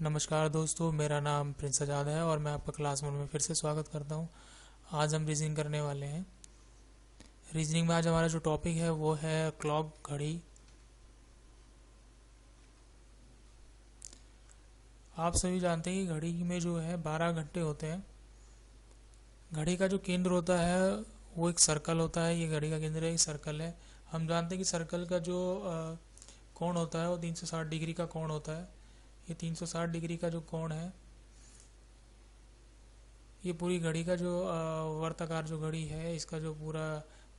नमस्कार दोस्तों, मेरा नाम प्रिंस आजाद है और मैं आपका क्लास 1 में फिर से स्वागत करता हूं। आज हम रीजनिंग करने वाले हैं। रीजनिंग में आज हमारा जो टॉपिक है वो है क्लॉक, घड़ी। आप सभी जानते हैं कि घड़ी में जो है 12 घंटे होते हैं। घड़ी का जो केंद्र होता है वो एक सर्कल होता है। ये घड़ी का केंद्र एक सर्कल है। हम जानते हैं कि सर्कल का जो कोण होता है वो 360 डिग्री का कोण होता है। ये 360 डिग्री का जो कोण है, ये पूरी घड़ी का जो वर्ताकार जो घड़ी है, इसका जो पूरा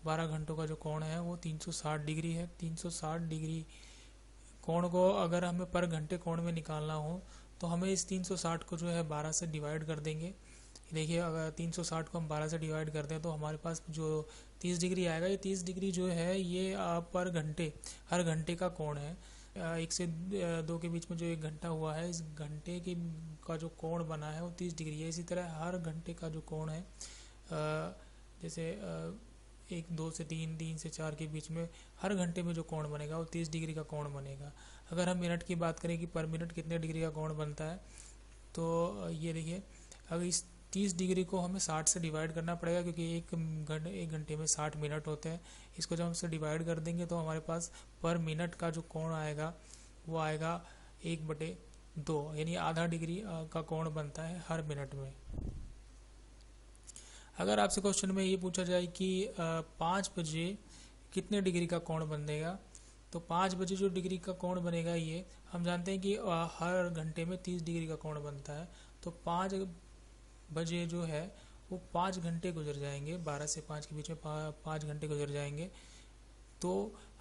12 घंटों का जो कोण है वो 360 डिग्री है। 360 डिग्री कोण को अगर हमें पर घंटे कोण में निकालना हो तो हमें इस 360 को जो है 12 से डिवाइड कर देंगे। देखिए, अगर 360 को हम 12 से डिवाइड करते हैं तो हमारे पास जो 30 डिग्री आएगा। ये 30 डिग्री जो है ये पर घंटे, हर घंटे का कोण है। एक से दो के बीच में जो एक घंटा हुआ है, इस घंटे के का जो कोण बना है वो 30 डिग्री है। इसी तरह हर घंटे का जो कोण है, जैसे एक, दो से तीन, तीन से चार के बीच में हर घंटे में जो कोण बनेगा वो 30 डिग्री का कोण बनेगा। अगर हम मिनट की बात करें कि पर मिनट कितने डिग्री का कोण बनता है, तो ये देखिए, अगर इस 30 डिग्री को हमें 60 से डिवाइड करना पड़ेगा, क्योंकि एक घंटे में 60 मिनट होते हैं। इसको जब हम से डिवाइड कर देंगे तो हमारे पास पर मिनट का जो कोण आएगा वो आएगा 1/2, यानी आधा डिग्री का कोण बनता है हर मिनट में। अगर आपसे क्वेश्चन में ये पूछा जाए कि 5 बजे कितने डिग्री का कोण बनेगा, तो 5 बजे जो डिग्री का कोण बनेगा, ये हम जानते हैं कि हर घंटे में 30 डिग्री का कोण बनता है। तो 5 बजे जो है वो 5 घंटे गुजर जाएंगे, 12 से 5 के बीच में 5 घंटे गुजर जाएंगे। तो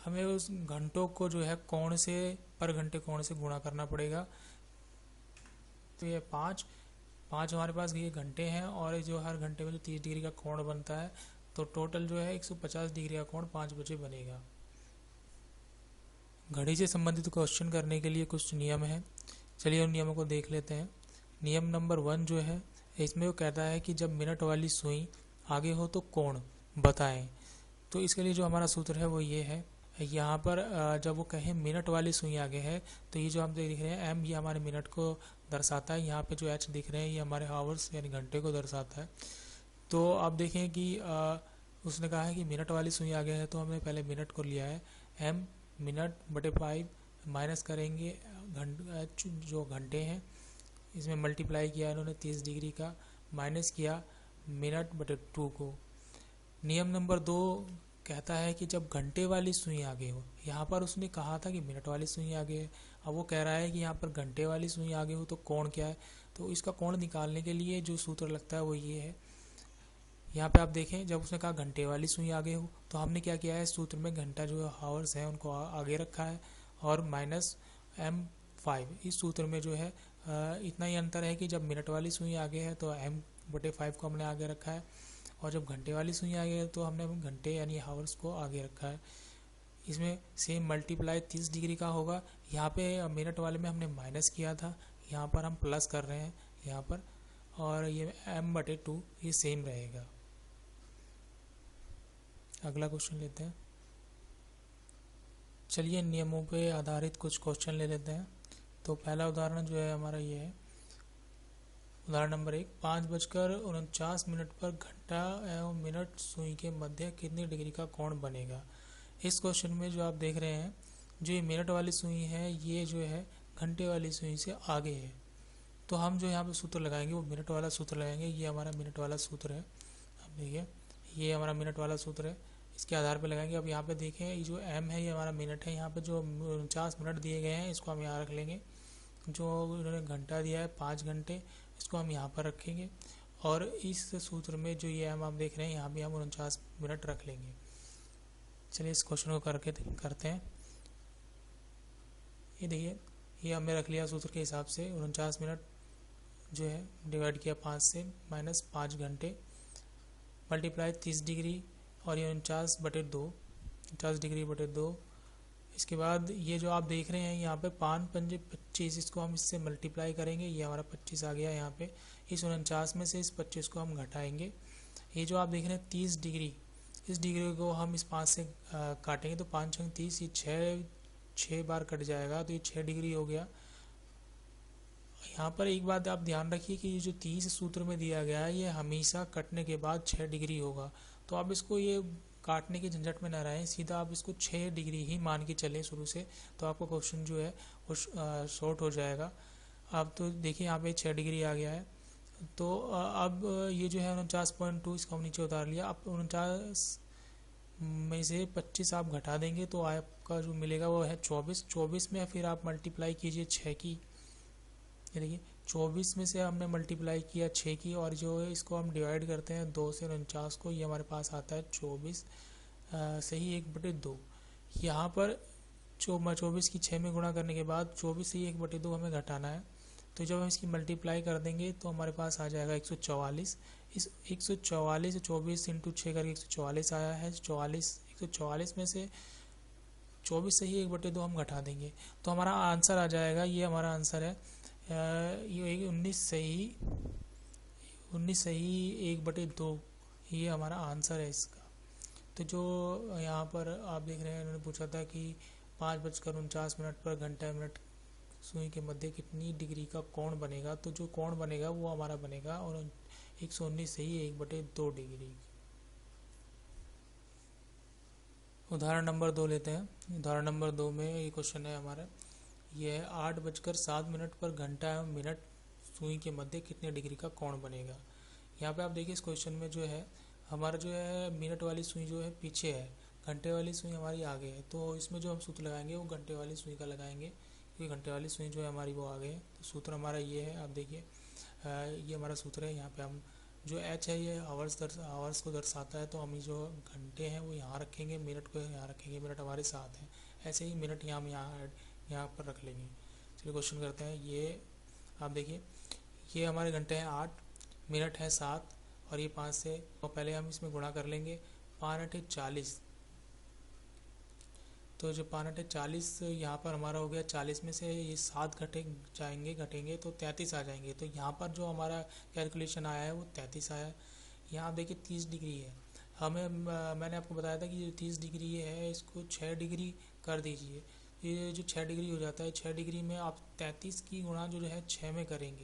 हमें उस घंटों को जो है कोण से, पर घंटे कोण से गुणा करना पड़ेगा। तो ये पाँच हमारे पास ये घंटे हैं, और जो हर घंटे में जो 30 डिग्री का कोण बनता है, तो टोटल जो है 150 डिग्री का कोण 5 बजे बनेगा। घड़ी से संबंधित क्वेश्चन करने के लिए कुछ नियम हैं। चलिए उन नियमों को देख लेते हैं। नियम नंबर 1 जो है, इसमें वो कहता है कि जब मिनट वाली सुई आगे हो तो कोण बताएं। तो इसके लिए जो हमारा सूत्र है वो ये है। यहाँ पर जब वो कहें मिनट वाली सुई आगे है, तो ये जो हम देख रहे हैं एम, ये हमारे मिनट को दर्शाता है। यहाँ पे जो एच दिख रहे हैं ये हमारे आवर्स यानी घंटे को दर्शाता है। तो आप देखें कि उसने कहा है कि मिनट वाली सुई आगे है, तो हमने पहले मिनट को लिया है। एम मिनट बटे 5 माइनस करेंगे एच जो घंटे हैं, इसमें मल्टीप्लाई किया इन्होंने 30 डिग्री का, माइनस किया मिनट बटे 2 को। नियम नंबर 2 कहता है कि जब घंटे वाली सुई आगे हो, यहाँ पर उसने कहा था कि मिनट वाली सुई आगे है, अब वो कह रहा है कि यहाँ पर घंटे वाली सुई आगे हो तो कोण क्या है। तो इसका कोण निकालने के लिए जो सूत्र लगता है वो ये है। यहाँ पे आप देखें, जब उसने कहा घंटे वाली सुई आगे हो, तो हमने क्या किया है, सूत्र में घंटा जो हावर्स है उनको आगे रखा है, और माइनस M5 इस सूत्र में जो है इतना ही अंतर है कि जब मिनट वाली सुई आगे है तो M/5 को हमने आगे रखा है, और जब घंटे वाली सुई आगे है तो हमने घंटे यानी हावर्स को आगे रखा है। इसमें सेम मल्टीप्लाई 30 डिग्री का होगा। यहाँ पे मिनट वाले में हमने माइनस किया था, यहाँ पर हम प्लस कर रहे हैं यहाँ पर, और ये M/2 ये सेम रहेगा। अगला क्वेश्चन लेते हैं। चलिए नियमों पे आधारित कुछ क्वेश्चन ले लेते हैं। तो पहला उदाहरण जो है हमारा ये है, उदाहरण नंबर 1, 5:49 पर घंटा एवं मिनट सुई के मध्य कितनी डिग्री का कोण बनेगा। इस क्वेश्चन में जो आप देख रहे हैं, जो ये मिनट वाली सुई है ये जो है घंटे वाली सुई से आगे है। तो हम जो यहाँ पे सूत्र लगाएंगे वो मिनट वाला सूत्र लगाएंगे। ये हमारा मिनट वाला सूत्र है। अब देखिए, ये हमारा मिनट वाला सूत्र है, इसके आधार पे लगाएंगे। अब यहाँ पे देखें, ये जो m है ये हमारा मिनट है। यहाँ पे जो 49 मिनट दिए गए हैं इसको हम यहाँ रख लेंगे। जो इन्होंने घंटा दिया है 5 घंटे, इसको हम यहाँ पर रखेंगे, और इस सूत्र में जो ये m आप देख रहे हैं यहाँ भी हम 49 मिनट रख लेंगे। चलिए इस क्वेश्चन को करते हैं। ये देखिए, ये हमने रख लिया सूत्र के हिसाब से। 49 मिनट जो है डिवाइड किया 5 से, माइनस 5 घंटे, मल्टीप्लाई 30 डिग्री, और ये 49/2, 50 डिग्री बटे 2। इसके बाद ये जो आप देख रहे हैं यहाँ पे 5 पंजे 25, इसको हम इससे मल्टीप्लाई करेंगे, ये हमारा 25 आ गया यहाँ पे। इस 49 में से इस 25 को हम घटाएंगे। ये जो आप देख रहे हैं 30 डिग्री, इस डिग्री को हम इस 5 से काटेंगे, तो 5 × 30, ये 6 बार कट जाएगा, तो ये 6 डिग्री हो गया। यहाँ पर एक बात आप ध्यान रखिए कि ये जो 30 सूत्र में दिया गया है ये हमेशा कटने के बाद 6 डिग्री होगा। तो आप इसको ये काटने के झंझट में न रहें, सीधा आप इसको 6 डिग्री ही मान के चलें शुरू से, तो आपका क्वेश्चन जो है वो शॉर्ट हो जाएगा। अब तो देखिए यहाँ पे 6 डिग्री आ गया है। तो अब ये जो है 49.2 इसको हम नीचे उतार लिया। अब 49 में से 25 आप घटा देंगे तो आपका जो मिलेगा वो है 24। 24 में फिर आप मल्टीप्लाई कीजिए 6 की, ये देखिए 24 में से हमने मल्टीप्लाई किया 6 की, और जो है इसको हम डिवाइड करते हैं 2 से 49 को, ये हमारे पास आता है 24 सही 1/2। यहाँ पर 24 की 6 में गुणा करने के बाद 24 से ही 1/2 हमें घटाना है। तो जब हम इसकी मल्टीप्लाई कर देंगे तो हमारे पास आ जाएगा 144। इस 144 24 इंटू 6 करके 144 आया है। 144 में से 24 से ही 1/2 हम घटा देंगे तो हमारा आंसर आ जाएगा, ये हमारा आंसर है ये 19 सही 1/2, ये हमारा आंसर है इसका। तो जो यहाँ पर आप देख रहे हैं इन्होंने पूछा था कि 5:49 पर घंटा मिनट सुई के मध्य कितनी डिग्री का कोण बनेगा, तो जो कोण बनेगा वो हमारा बनेगा और 119 सही 1/2 डिग्री। उदाहरण नंबर 2 लेते हैं। उदाहरण नंबर 2 में ये क्वेश्चन है हमारा, ये है 8:07 पर घंटा एवं मिनट सुई के मध्य कितने डिग्री का कोण बनेगा। यहाँ पे आप देखिए इस क्वेश्चन में जो है हमारा जो है मिनट वाली सुई जो है पीछे है, घंटे वाली सुई हमारी आगे है। तो इसमें जो हम सूत्र लगाएंगे वो घंटे वाली सुई का लगाएंगे, क्योंकि घंटे वाली सुई जो है हमारी वो आगे है। तो सूत्र हमारा ये है, आप देखिए ये हमारा सूत्र है। यहाँ पे हम जो एच है ये आवर्स को दर्शाता है, तो हम जो घंटे हैं वो यहाँ रखेंगे, मिनट को यहाँ रखेंगे, मिनट हमारे साथ हैं। ऐसे ही मिनट हम यहाँ पर रख लेंगे। चलिए क्वेश्चन करते हैं। ये आप देखिए ये हमारे घंटे हैं 8, मिनट है 7 और ये 5 से, तो पहले हम इसमें गुणा कर लेंगे। 5×8 = 40, तो जो 5×8 = 40 यहाँ पर हमारा हो गया। 40 में से ये 7 घटेंगे तो 33 आ जाएंगे। तो यहाँ पर जो हमारा कैलकुलेशन आया है वो 33 आया है। यहाँ आप देखिए 30 डिग्री है, हमें मैंने आपको बताया था कि जो 30 डिग्री है इसको 6 डिग्री कर दीजिए। ये जो 6 डिग्री हो जाता है, 6 डिग्री में आप 33 की गुणा जो है 6 में करेंगे।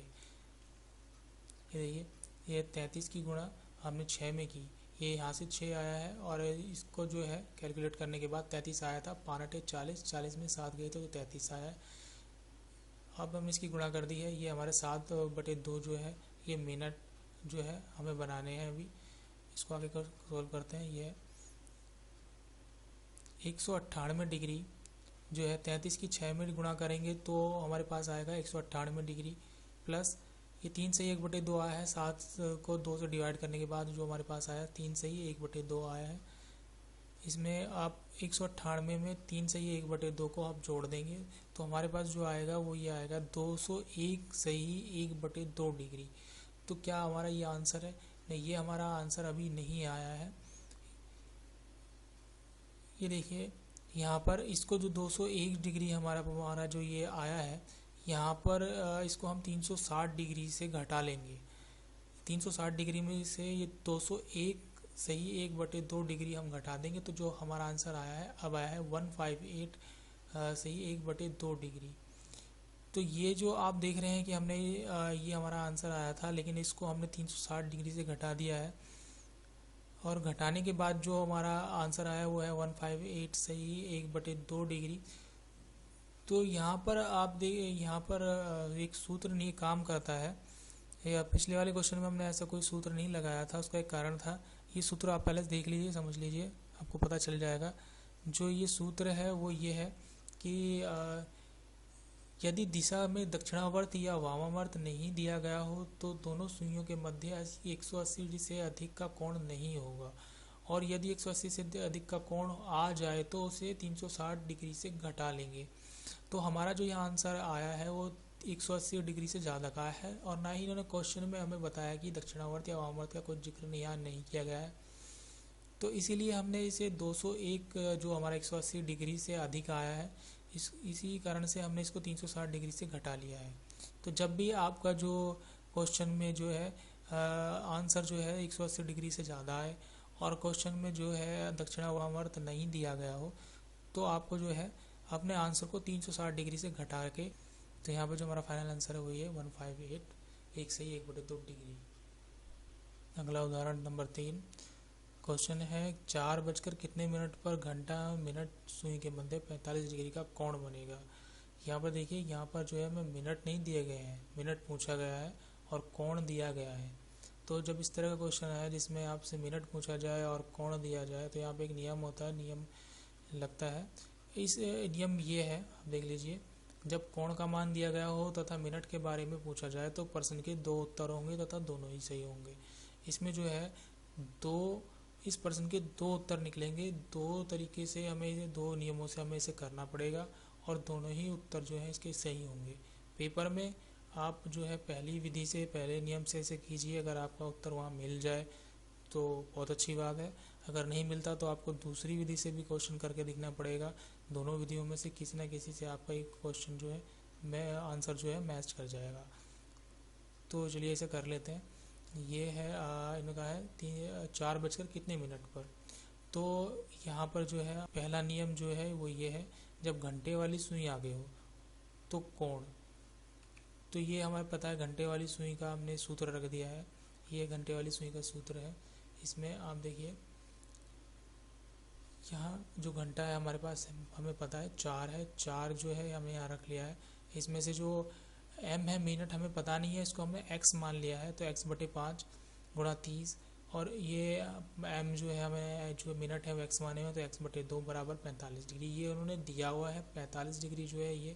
ये देखिए ये 33 की गुणा हमने 6 में की, ये यहाँ से 6 आया है और इसको जो है कैलकुलेट करने के बाद 33 आया था। 5×8 = 40, 40 में 7 गए थे तो 33 आया है। अब हम इसकी गुणा कर दी है, ये हमारे 7/2 जो है ये मिनट जो है हमें बनाने हैं। अभी इसको आगे सोल्व करते हैं। ये 198 डिग्री जो है 33 की 6 में गुणा करेंगे तो हमारे पास आएगा 198 डिग्री, प्लस ये 3 से 1/2 आया है। 7 को 2 से डिवाइड करने के बाद जो हमारे पास आया 3 से ही 1/2 आया है। इसमें आप 198 में 3 से ही 1/2 को आप जोड़ देंगे तो हमारे पास जो आएगा वो ये आएगा 201 सही 1/2 डिग्री। तो क्या हमारा ये आंसर है? नहीं, ये हमारा आंसर अभी नहीं आया है। ये देखिए यहाँ पर इसको जो 201 डिग्री हमारा जो ये आया है, यहाँ पर इसको हम 360 डिग्री से घटा लेंगे। 360 डिग्री में से ये 201 सही 1/2 डिग्री हम घटा देंगे तो जो हमारा आंसर आया है अब आया है 158 सही 1/2 डिग्री। तो ये जो आप देख रहे हैं कि हमने ये हमारा आंसर आया था, लेकिन इसको हमने 360 डिग्री से घटा दिया है और घटाने के बाद जो हमारा आंसर आया वो है 158 सही 1/2 डिग्री। तो यहाँ पर आप यहाँ पर एक सूत्र नहीं काम करता है। या पिछले वाले क्वेश्चन में हमने ऐसा कोई सूत्र नहीं लगाया था, उसका एक कारण था। ये सूत्र आप पहले देख लीजिए, समझ लीजिए, आपको पता चल जाएगा। जो ये सूत्र है वो ये है कि यदि दिशा में दक्षिणावर्त या वामावर्त नहीं दिया गया हो तो दोनों सुइयों के मध्य 180 डिग्री से अधिक का कोण नहीं होगा, और यदि 180 से अधिक का कोण आ जाए तो उसे 360 डिग्री से घटा लेंगे। तो हमारा जो यहाँ आंसर आया है वो 180 डिग्री से ज़्यादा का है, और ना ही इन्होंने क्वेश्चन में हमें बताया कि दक्षिणावर्त या वामावर्त का कोई जिक्र यहाँ नहीं किया गया है। तो इसीलिए हमने इसे 201 जो हमारा 180 डिग्री से अधिक आया है, इसी कारण से हमने इसको 360 डिग्री से घटा लिया है। तो जब भी आपका जो क्वेश्चन में जो है आंसर जो है 180 डिग्री से ज़्यादा है और क्वेश्चन में जो है दक्षिणावर्त नहीं दिया गया हो, तो आपको जो है अपने आंसर को 360 डिग्री से घटा के तो यहाँ पर जो हमारा फाइनल आंसर है वही है 158, एक सही 1/2 डिग्री। अगला उदाहरण नंबर 3, क्वेश्चन है 4 बजकर कितने मिनट पर घंटा मिनट सुई के मध्य 45 डिग्री का कोण बनेगा। यहाँ पर देखिए, यहाँ पर जो है हमें मिनट नहीं दिए गए हैं, मिनट पूछा गया है और कोण दिया गया है। तो जब इस तरह का क्वेश्चन है जिसमें आपसे मिनट पूछा जाए और कोण दिया जाए, तो यहाँ पे एक नियम होता है, नियम लगता है। इस नियम ये है, आप देख लीजिए, जब कोण का मान दिया गया हो तथा मिनट के बारे में पूछा जाए तो प्रश्न के 2 उत्तर होंगे तथा दोनों ही सही होंगे। इसमें जो है इस प्रश्न के 2 उत्तर निकलेंगे। 2 तरीके से हमें 2 नियमों से हमें इसे करना पड़ेगा और दोनों ही उत्तर जो है इसके सही होंगे। पेपर में आप जो है पहली विधि से, पहले नियम से इसे कीजिए। अगर आपका उत्तर वहाँ मिल जाए तो बहुत अच्छी बात है, अगर नहीं मिलता तो आपको दूसरी विधि से भी क्वेश्चन करके दिखना पड़ेगा। दोनों विधियों में से किसी न किसी से आपका एक क्वेश्चन जो है आंसर जो है मैच कर जाएगा। तो चलिए इसे कर लेते हैं। ये है इनका है 4 बजकर कितने मिनट पर। तो यहाँ पर जो है पहला नियम जो है वो ये है, जब घंटे वाली सुई आगे हो तो कोण। तो ये हमें पता है, घंटे वाली सुई का हमने सूत्र रख दिया है। ये घंटे वाली सुई का सूत्र है। इसमें आप देखिए, यहाँ जो घंटा है हमारे पास हमें पता है 4 है, 4 जो है हमने यहाँ रख लिया है। इसमें से जो m है, मिनट हमें पता नहीं है, इसको हमने x मान लिया है, तो x/5 गुणा 30, और ये m जो है हमें जो मिनट है वो x माने हुए, तो x/2 बराबर 45 डिग्री। ये उन्होंने दिया हुआ है 45 डिग्री जो है ये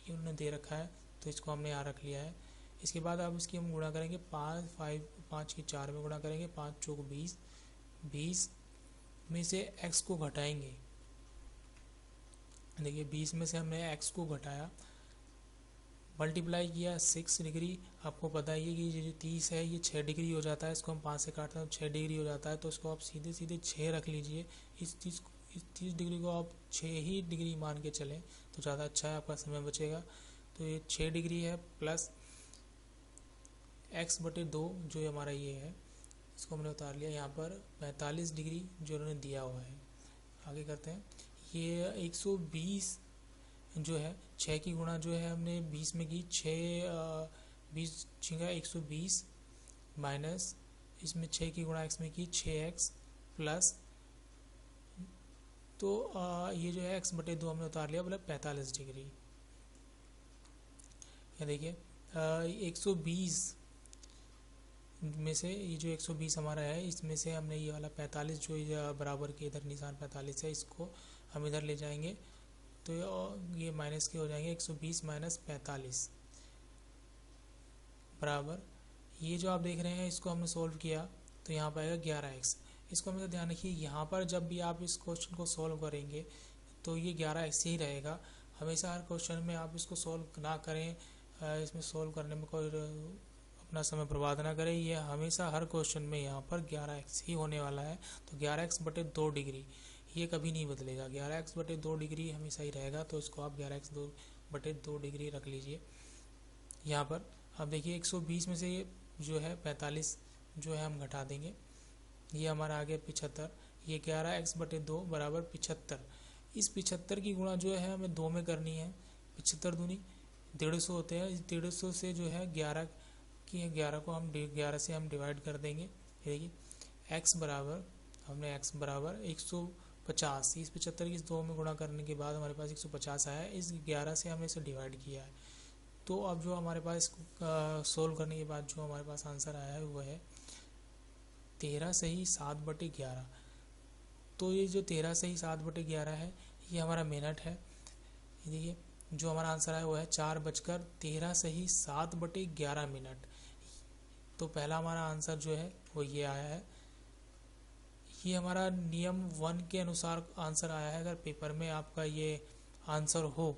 उन्होंने दे रखा है, तो इसको हमने यहाँ रख लिया है। इसके बाद अब इसकी हम गुणा करेंगे, 5 की 4 में गुणा करेंगे, 5 चौक 20, 20 में से x को घटाएंगे। देखिए 20 में से हमने x को घटाया, मल्टीप्लाई किया 6 डिग्री। आपको पता ही है कि ये जो 30 है ये 6 डिग्री हो जाता है, इसको हम 5 से काटते हैं तो 6 डिग्री हो जाता है, तो इसको आप सीधे सीधे 6 रख लीजिए। इस 30 डिग्री को आप 6 ही डिग्री मान के चलें तो ज़्यादा अच्छा है, आपका समय बचेगा। तो ये 6 डिग्री है प्लस x/2 जो हमारा ये है, इसको हमने उतार लिया। यहाँ पर 45 डिग्री जो उन्होंने दिया हुआ है। आगे करते हैं, ये 120 जो है 6 की गुणा जो है हमने 20 में की, 20 छिंगा 120 माइनस इसमें 6 की गुणा x में की 6x प्लस, तो ये जो है x/2 हमने उतार लिया, मतलब 45 डिग्री। ये देखिए 120 में से ये जो 120 हमारा है, इसमें से हमने ये वाला 45 जो बराबर के इधर निशान 45 है, इसको हम इधर ले जाएंगे तो ये माइनस के हो जाएंगे। 120 माइनस 45 बराबर, ये जो आप देख रहे हैं इसको हमने सोल्व किया तो यहाँ पर आएगा 11x। इसको हमें ध्यान रखिए, यहाँ पर जब भी आप इस क्वेश्चन को सोल्व करेंगे तो ये 11x ही रहेगा। हमेशा हर क्वेश्चन में आप इसको सोल्व ना करें, इसमें सोल्व करने में कोई अपना समय बर्बाद ना करें। ये हमेशा हर क्वेश्चन में यहाँ पर 11x ही होने वाला है। तो 11x/2 डिग्री ये कभी नहीं बदलेगा, 11x/2 डिग्री हमेशा ही रहेगा। तो इसको आप 11x/2 डिग्री रख लीजिए। यहाँ पर अब देखिए 120 में से जो है 45 जो है हम घटा देंगे, ये हमारा आ गया 75। ये 11x/2 बराबर 75। इस 75 की गुणा जो है हमें 2 में करनी है। 75 दूनी 150 होते हैं। इस 150 से जो है 11 को हम 11 से हम डिवाइड कर देंगे। देखिए x बराबर, हमने x बराबर 150, इस 75 की 2 में गुणा करने के बाद हमारे पास 150 आया। इस 11 से हमने इसे डिवाइड किया है। तो अब जो हमारे पास इसको सोल्व करने के बाद जो हमारे पास आंसर आया है वो है 13 सही 7/11। तो ये जो 13 सही 7/11 है ये हमारा मिनट है। देखिए जो हमारा आंसर आया वो है 4 बजकर 13 सही 7/11 मिनट। तो पहला हमारा आंसर जो है वो ये आया है। ये हमारा नियम 1 के अनुसार आंसर आया है। अगर पेपर में आपका ये आंसर हो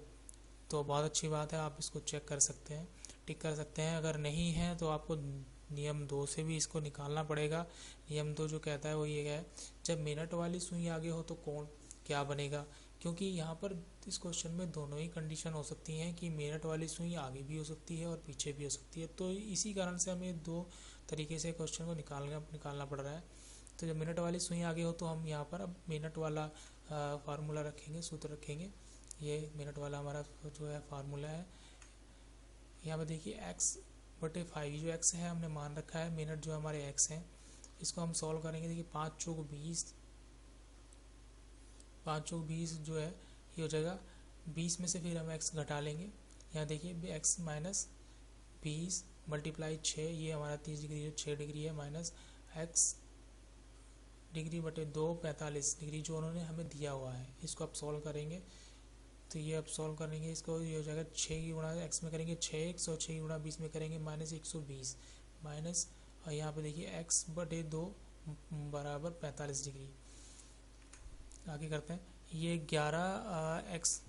तो बहुत अच्छी बात है, आप इसको चेक कर सकते हैं, टिक कर सकते हैं। अगर नहीं है तो आपको नियम 2 से भी इसको निकालना पड़ेगा। नियम 2 जो कहता है वो ये है, जब मिनट वाली सुई आगे हो तो कोण क्या बनेगा। क्योंकि यहाँ पर इस क्वेश्चन में दोनों ही कंडीशन हो सकती हैं कि मिनट वाली सुई आगे भी हो सकती है और पीछे भी हो सकती है। तो इसी कारण से हमें 2 तरीके से क्वेश्चन को निकालना पड़ रहा है। तो जब मिनट वाली सुई आगे हो तो हम यहाँ पर अब मिनट वाला फार्मूला रखेंगे, सूत्र रखेंगे। ये मिनट वाला हमारा जो है फार्मूला है, यहाँ पे देखिए x/5 जो x है हमने मान रखा है, मिनट जो हमारे x हैं, इसको हम सॉल्व करेंगे। देखिए 5 चौक 20, 5 चौक 20 जो है ये हो जाएगा 20 में से फिर हम x घटा लेंगे। यहाँ देखिए x माइनस 20 मल्टीप्लाई 6, ये हमारा 30 डिग्री जो 6 डिग्री है, माइनस x डिग्री बटे 2 45 डिग्री जो उन्होंने हमें दिया हुआ है। इसको आप सॉल्व करेंगे तो ये अब सॉल्व करेंगे इसको, ये हो जाएगा 6 की गुणा x में करेंगे 6x और 6 की गुणा 20 में करेंगे माइनस 120 माइनस, और यहाँ पे देखिए x बटे 2 बराबर 45 डिग्री। आगे करते हैं, ये 11x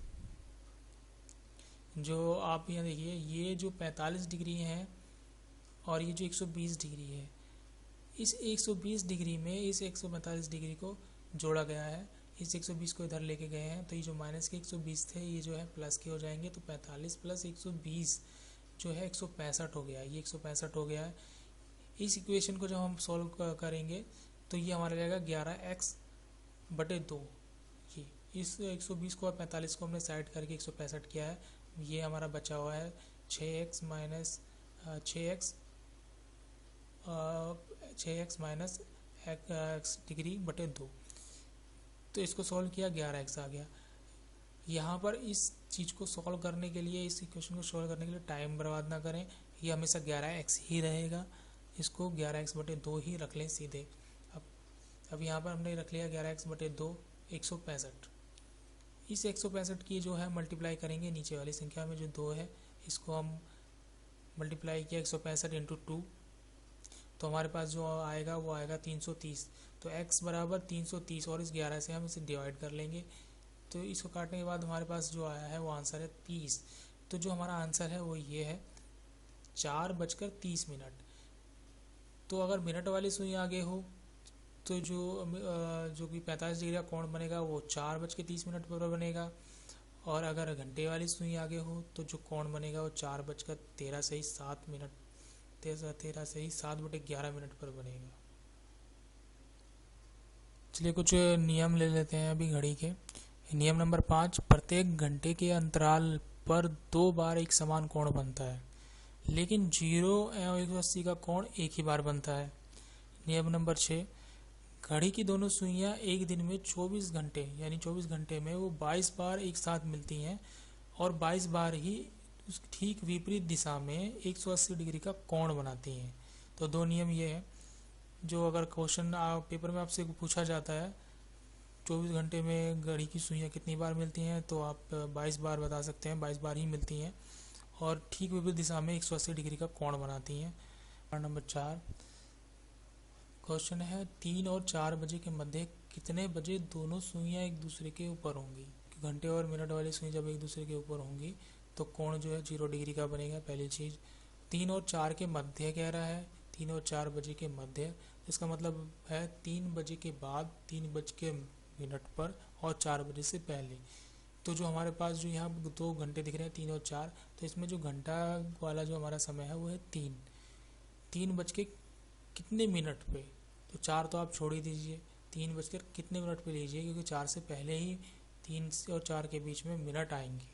जो आप यहाँ देखिए ये जो 45 डिग्री है और ये जो 120 डिग्री है, इस 120 डिग्री में इस 145 डिग्री को जोड़ा गया है, इस 120 को इधर लेके गए हैं, तो ये जो माइनस के 120 थे ये जो है प्लस के हो जाएंगे, तो 45 प्लस 120 जो है 165 हो गया, ये 165 हो गया है। इस इक्वेशन को जब हम सॉल्व करेंगे तो ये हमारा जाएगा 11x बटे 2। ये इस 120 को और 45 को हमने साइड करके 165 किया है, ये हमारा बचा हुआ है 6x minus 6x minus x degree बटे 2। तो इसको सॉल्व किया 11x आ गया। यहाँ पर इस चीज़ को सॉल्व करने के लिए, इस इक्वेशन को सॉल्व करने के लिए टाइम बर्बाद ना करें, ये हमेशा 11x ही रहेगा, इसको 11x बटे 2 ही रख लें सीधे। अब यहाँ पर हमने रख लिया 11x बटे 2 165। इस 165 की जो है मल्टीप्लाई करेंगे नीचे वाली संख्या में जो 2 है, इसको हम मल्टीप्लाई किया 165 इंटू 2, तो हमारे पास जो आएगा वो आएगा 330। तो x बराबर 330 और इस 11 से हम इसे डिवाइड कर लेंगे, तो इसको काटने के बाद हमारे पास जो आया है वो आंसर है 30। तो जो हमारा आंसर है वो ये है 4:30। तो अगर मिनट वाली सुई आगे हो तो जो कि 45 डिग्री का कोण बनेगा वो 4:30 पर बनेगा, और अगर घंटे वाली सुई आगे हो तो जो कोण बनेगा वो 4:13 से ही 7:11 पर बनेगा। चलिए कुछ नियम ले लेते हैं अभी घड़ी के। नियम नंबर 5, प्रत्येक घंटे के अंतराल पर 2 बार एक समान कोण बनता है, लेकिन 0 एवं 180 का कोण एक ही बार बनता है। नियम नंबर 6, घड़ी की दोनों सुइयां एक दिन में 24 घंटे यानी 24 घंटे में वो 22 बार एक साथ मिलती हैं और 22 बार ही उस ठीक विपरीत दिशा में 180 डिग्री का कोण बनाती हैं। तो 2 नियम ये है, जो अगर क्वेश्चन पेपर में आपसे पूछा जाता है 24 घंटे में घड़ी की सुइयां कितनी बार मिलती हैं, तो आप 22 बार बता सकते हैं, 22 बार ही मिलती हैं और ठीक विपरीत दिशा में 180 डिग्री का कोण बनाती हैं। नंबर 4 क्वेश्चन है 3 और 4 बजे के मध्य कितने बजे दोनों सुइयां एक दूसरे के ऊपर होंगी। घंटे और मिनट वाली सुई जब एक दूसरे के ऊपर होंगी तो कोण जो है 0 डिग्री का बनेगा। पहली चीज़, 3 और 4 के मध्य कह रहा है, 3 और 4 बजे के मध्य, इसका मतलब है 3 बजे के बाद, 3:00 पर और 4 बजे से पहले। तो जो हमारे पास जो यहाँ 2 घंटे दिख रहे हैं 3 और 4, तो इसमें जो घंटा वाला जो हमारा समय है वो है 3 बज के कितने मिनट पे, तो 4 तो आप छोड़ ही दीजिए, 3 बजकर कितने मिनट पे लीजिए, क्योंकि 4 से पहले ही 3 से और 4 के बीच में मिनट आएंगे।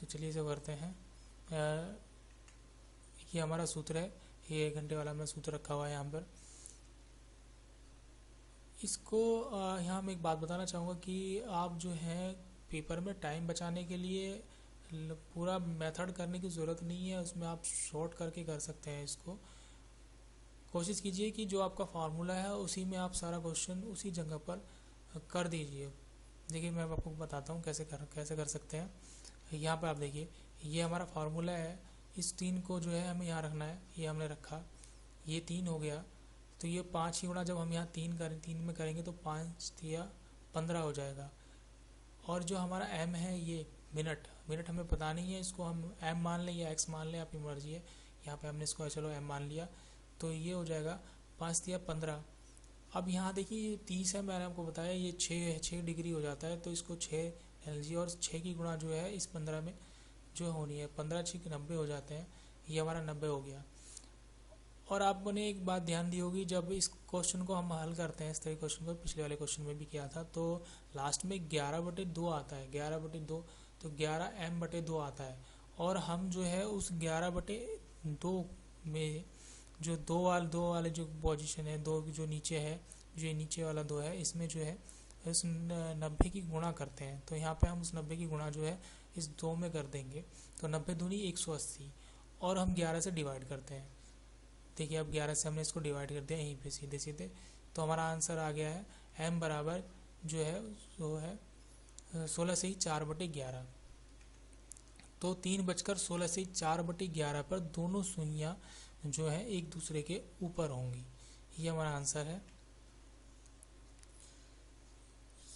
तो चलिए इसे करते हैं। ये हमारा सूत्र है, ये 1 घंटे वाला हमने सूत्र रखा हुआ है यहाँ पर। इसको यहाँ मैं एक बात बताना चाहूँगा कि आप जो है पेपर में टाइम बचाने के लिए पूरा मेथड करने की ज़रूरत नहीं है, उसमें आप शॉर्ट करके कर सकते हैं। इसको कोशिश कीजिए कि जो आपका फार्मूला है उसी में आप सारा क्वेश्चन उसी जगह पर कर दीजिए। देखिए मैं आपको बताता हूँ कैसे कर सकते हैं। यहाँ पर आप देखिए, ये हमारा फार्मूला है, इस 3 को जो है हमें यहाँ रखना है, ये हमने रखा, ये 3 हो गया, तो ये 5 ही गुणा जब हम यहाँ 3 में करेंगे तो 5 या 15 हो जाएगा। और जो हमारा m है ये मिनट हमें पता नहीं है, इसको हम m मान लें या x मान लें, आपकी मर्जी है। यहाँ पे हमने इसको चलो m मान लिया, तो ये हो जाएगा 5 या 15। अब यहाँ देखिए ये 30 है, मैंने आपको बताया ये 6 डिग्री हो जाता है, तो इसको 6 ले लीजिए और 6 की गुणा जो है इस 15 में जो होनी है, 15 6 90 हो जाते हैं, ये हमारा 90 हो गया। और आपने एक बात ध्यान दी होगी, जब इस क्वेश्चन को हम हल करते हैं, इस तरह क्वेश्चन को पिछले वाले क्वेश्चन में भी किया था, तो लास्ट में 11/2 आता है, 11/2, तो 11m/2 आता है। और हम जो है उस 11/2 में जो दो वाले जो पोजीशन है, दो जो नीचे है, जो ये नीचे वाला 2 है, इसमें जो है इस 90 की गुणा करते हैं। तो यहाँ पे हम उस 90 की गुणा जो है इस 2 में कर देंगे, तो 90 दूनी 180, और हम 11 से डिवाइड करते हैं। देखिए अब 11 से हमने इसको डिवाइड कर दिया यहीं पे सीधे सीधे, तो हमारा आंसर आ गया है m बराबर जो है वो है 16 से ही 4/11। तो 3:16 से 4/11 पर दोनों सुइयां जो है एक दूसरे के ऊपर होंगी। ये हमारा आंसर है।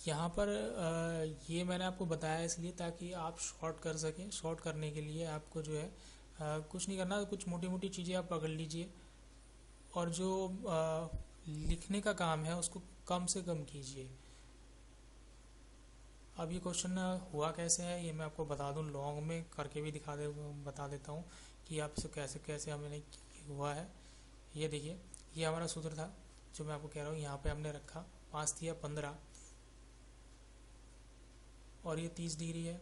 यहाँ पर ये मैंने आपको बताया इसलिए ताकि आप शॉर्ट कर सकें। शॉर्ट करने के लिए आपको जो है कुछ नहीं करना, कुछ मोटी मोटी चीज़ें आप पकड़ लीजिए, और जो लिखने का काम है उसको कम से कम कीजिए। अब ये क्वेश्चन हुआ कैसे है ये मैं आपको बता दूं, लॉन्ग में करके भी बता देता हूँ कि आप इसे कैसे कैसे हमने हुआ है। ये देखिए, ये हमारा सूत्र था जो मैं आपको कह रहा हूँ। यहाँ पे हमने रखा 5 दिया 15, और ये 30 डिग्री है,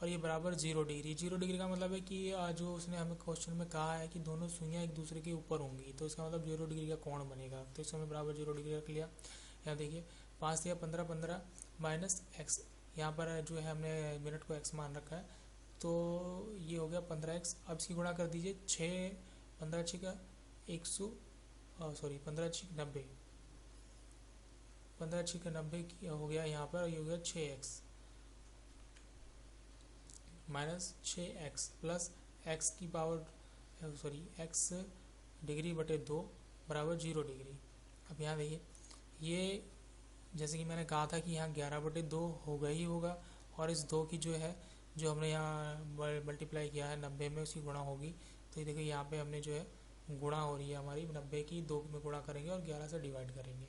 और ये बराबर 0 डिग्री। 0 डिग्री का मतलब है कि जो उसने हमें क्वेश्चन में कहा है कि दोनों सुइयां एक दूसरे के ऊपर होंगी, तो इसका मतलब 0 डिग्री का कोण बनेगा। तो इसको हमने बराबर 0 डिग्री रख लिया। यहाँ देखिए 5 दिया 15, 15 माइनस एक्स, यहाँ पर जो है हमने मिनट को एक्स मान रखा है, तो ये हो गया 15x। अब इसकी गुणा कर दीजिए, 6 15 6 का 100, सॉरी 15 6 90, 15 6 का 90 हो गया यहाँ पर। ये हो गया 6x minus 6x plus x की पावर, सॉरी x डिग्री बटे 2 बराबर 0 डिग्री। अब यहाँ देखिए, ये जैसे कि मैंने कहा था कि यहाँ 11/2 होगा ही होगा, और इस 2 की जो है जो हमने यहाँ मल्टीप्लाई किया है 90 में, उसकी गुणा होगी। तो ये देखिए यहाँ पे हमने जो है गुणा हो रही है हमारी 90 की, 2 में गुणा करेंगे और 11 से डिवाइड करेंगे।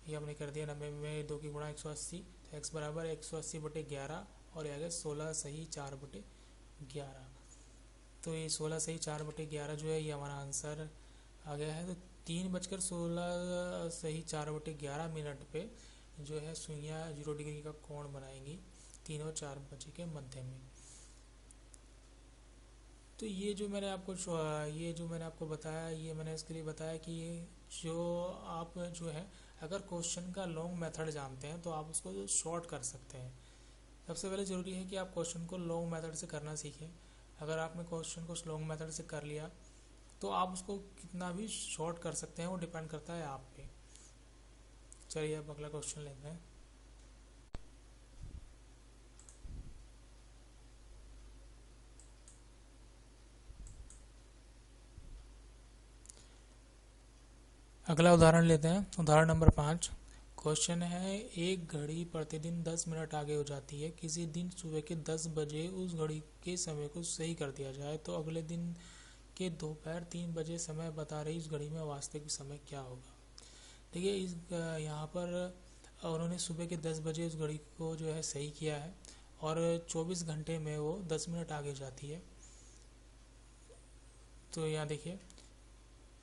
ये हमने कर दिया, 90 में 2 की गुणा 180, तो x बराबर 180/11, और आ गया 16 सही 4/11। तो ये 16 सही 4/11 जो है ये हमारा आंसर आ गया है। तो 3:16 सही 4/11 मिनट पे जो है सुइयां 0 डिग्री का कोण बनाएंगी 3 और 4 बजे के मध्य में। तो ये जो मैंने आपको बताया, ये मैंने इसके लिए बताया कि ये जो आप जो है अगर क्वेश्चन का लॉन्ग मेथड जानते हैं तो आप उसको शॉर्ट कर सकते हैं। सबसे पहले ज़रूरी है कि आप क्वेश्चन को लॉन्ग मेथड से करना सीखें। अगर आपने क्वेश्चन को लॉन्ग मेथड से कर लिया तो आप उसको कितना भी शॉर्ट कर सकते हैं, वो डिपेंड करता है आप पे। चलिए अब अगला क्वेश्चन लेते हैं। अगला उदाहरण लेते हैं, उदाहरण नंबर 5। क्वेश्चन है, एक घड़ी प्रतिदिन 10 मिनट आगे हो जाती है। किसी दिन सुबह के 10 बजे उस घड़ी के समय को सही कर दिया जाए तो अगले दिन के दोपहर 3 बजे समय बता रही इस घड़ी में वास्तविक समय क्या होगा। देखिए इस यहाँ पर उन्होंने सुबह के 10 बजे उस घड़ी को जो है सही किया है, और 24 घंटे में वो 10 मिनट आगे जाती है। तो यहाँ देखिए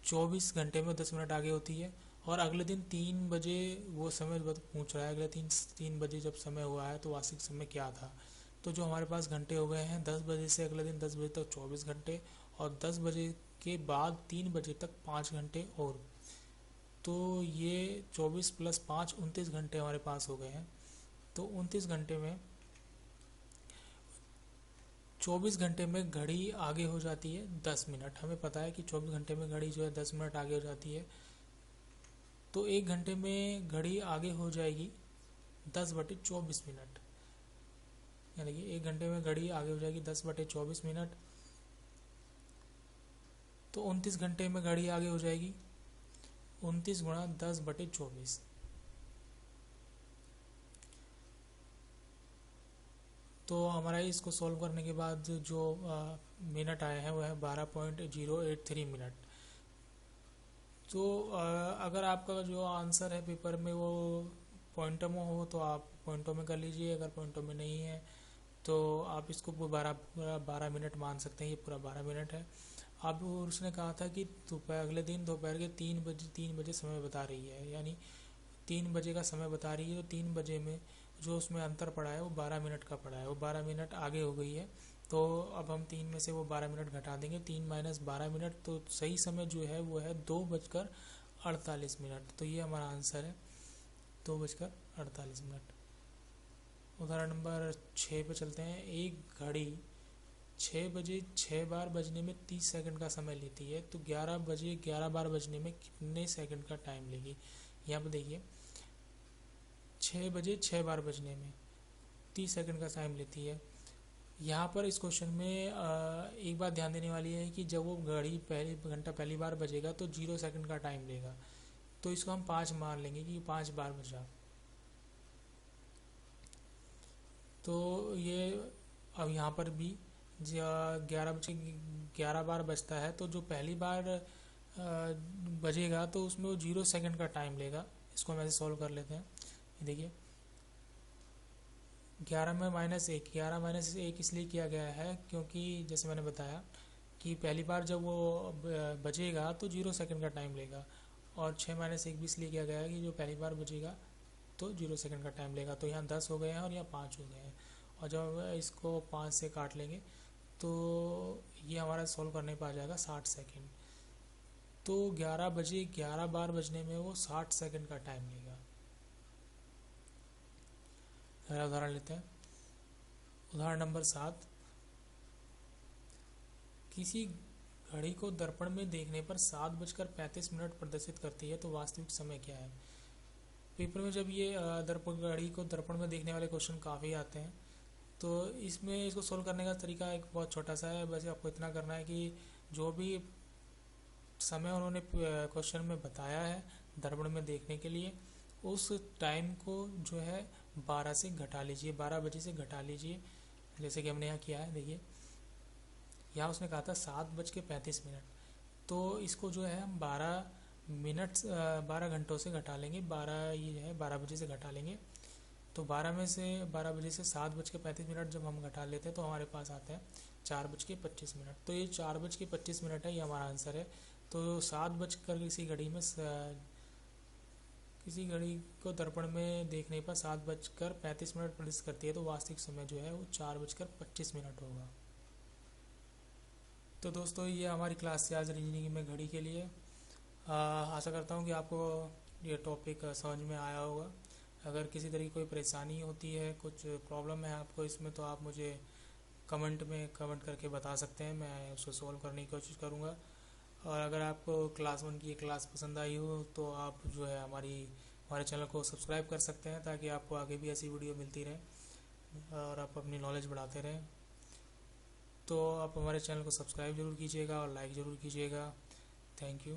24 घंटे में 10 मिनट आगे होती है, और अगले दिन 3 बजे वो समय पूछ रहा है। अगले 3 बजे जब समय हुआ है तो वास्तविक समय क्या था। तो जो हमारे पास घंटे हो गए हैं 10 बजे से अगले दिन 10 बजे तक 24 घंटे, और 10 बजे के बाद 3 बजे तक 5 घंटे और। तो ये 24 प्लस 5 29 घंटे हमारे पास हो गए हैं। तो 29 घंटे में 24 घंटे में घड़ी आगे हो जाती है 10 मिनट। हमें पता है कि 24 घंटे में घड़ी जो है 10 मिनट आगे हो जाती है। तो 1 घंटे में घड़ी आगे हो जाएगी 10/24 मिनट, यानी कि 1 घंटे में घड़ी आगे हो जाएगी 10/24 मिनट। तो 29 घंटे में घड़ी आगे हो जाएगी 29 गुणा 10/24। तो हमारा इसको सॉल्व करने के बाद जो मिनट आए हैं वो है 12.083 मिनट। तो अगर आपका जो आंसर है पेपर में वो पॉइंटों में हो तो आप पॉइंटों में कर लीजिए, अगर पॉइंटों में नहीं है तो आप इसको 12 मिनट मान सकते हैं। ये पूरा 12 मिनट है। अब उसने कहा था कि अगले दिन दोपहर के 3 बजे समय बता रही है, यानी 3 बजे का समय बता रही है। तो 3 बजे में जो उसमें अंतर पड़ा है वो 12 मिनट का पड़ा है, वो 12 मिनट आगे हो गई है। तो अब हम 3 में से वो 12 मिनट घटा देंगे, 3 माइनस 12 मिनट, तो सही समय जो है वो है 2:48। तो ये हमारा आंसर है, 2:48। उदाहरण नंबर 6 पे चलते हैं। एक घड़ी 6 बजे 6 बार बजने में 30 सेकंड का समय लेती है, तो 11 बजे 11 बार बजने में कितने सेकंड का टाइम लेगी। यहाँ पे देखिए 6 बजे 6 बार बजने में 30 सेकंड का टाइम लेती है। यहाँ पर इस क्वेश्चन में एक बात ध्यान देने वाली है कि जब वो घड़ी घंटा पहली बार बजेगा तो 0 सेकंड का टाइम लेगा, तो इसको हम 5 मान लेंगे कि 5 बार बजा। तो ये अब यहाँ पर भी 11 बजे 11 बार बजता है, तो जो पहली बार बजेगा तो उसमें वो 0 सेकंड का टाइम लेगा। इसको हम ऐसे सॉल्व कर लेते हैं। देखिए 11 में -1, 11 -1 इसलिए किया गया है क्योंकि जैसे मैंने बताया कि पहली बार जब वो बजेगा तो 0 सेकंड का टाइम लेगा, और 6 -1 भी इसलिए किया गया है कि जो पहली बार बजेगा तो 0 सेकंड का टाइम लेगा। तो यहाँ 10 हो गए हैं और यहाँ 5 हो गए हैं, और जब इसको 5 से काट लेंगे तो ये हमारा सॉल्व करने पर आ जाएगा 60 सेकंड। तो 11 बजे 11 बार बजने में वो 60 सेकंड का टाइम लेगा। अगला उदाहरण लेते हैं। उदाहरण नंबर 7। किसी घड़ी को दर्पण में देखने पर 7:35 प्रदर्शित करती है, तो वास्तविक समय क्या है। पेपर में जब ये घड़ी को दर्पण में देखने वाले क्वेश्चन काफ़ी आते हैं, तो इसमें इसको सोल्व करने का तरीका एक बहुत छोटा सा है। बस आपको इतना करना है कि जो भी समय उन्होंने क्वेश्चन में बताया है दर्पण में देखने के लिए, उस टाइम को जो है 12 से घटा लीजिए, 12 बजे से घटा लीजिए, जैसे कि हमने यहाँ किया है। देखिए यहाँ उसने कहा था 7:35, तो इसको जो है हम 12 घंटों से घटा लेंगे। 12 ये है 12 बजे से घटा लेंगे, तो 12 बजे से 7:35 जब हम घटा लेते हैं तो हमारे पास आता है 4:25। तो ये 4:25 है, ये हमारा आंसर है। तो 7 बजकर किसी घड़ी को दर्पण में देखने पर 7:35 प्रदर्शित करती है, तो वास्तविक समय जो है वो 4:25 होगा। तो दोस्तों ये हमारी क्लास से आज रीजनिंग में घड़ी के लिए। आशा करता हूँ कि आपको ये टॉपिक समझ में आया होगा। अगर किसी तरह की कोई परेशानी होती है, कुछ प्रॉब्लम है आपको इसमें, तो आप मुझे कमेंट करके बता सकते हैं, मैं उसको सॉल्व करने की कोशिश करूँगा। और अगर आपको क्लास 1 की ये क्लास पसंद आई हो तो आप जो है हमारे चैनल को सब्सक्राइब कर सकते हैं, ताकि आपको आगे भी ऐसी वीडियो मिलती रहे और आप अपनी नॉलेज बढ़ाते रहें। तो आप हमारे चैनल को सब्सक्राइब ज़रूर कीजिएगा और लाइक ज़रूर कीजिएगा। Thank you.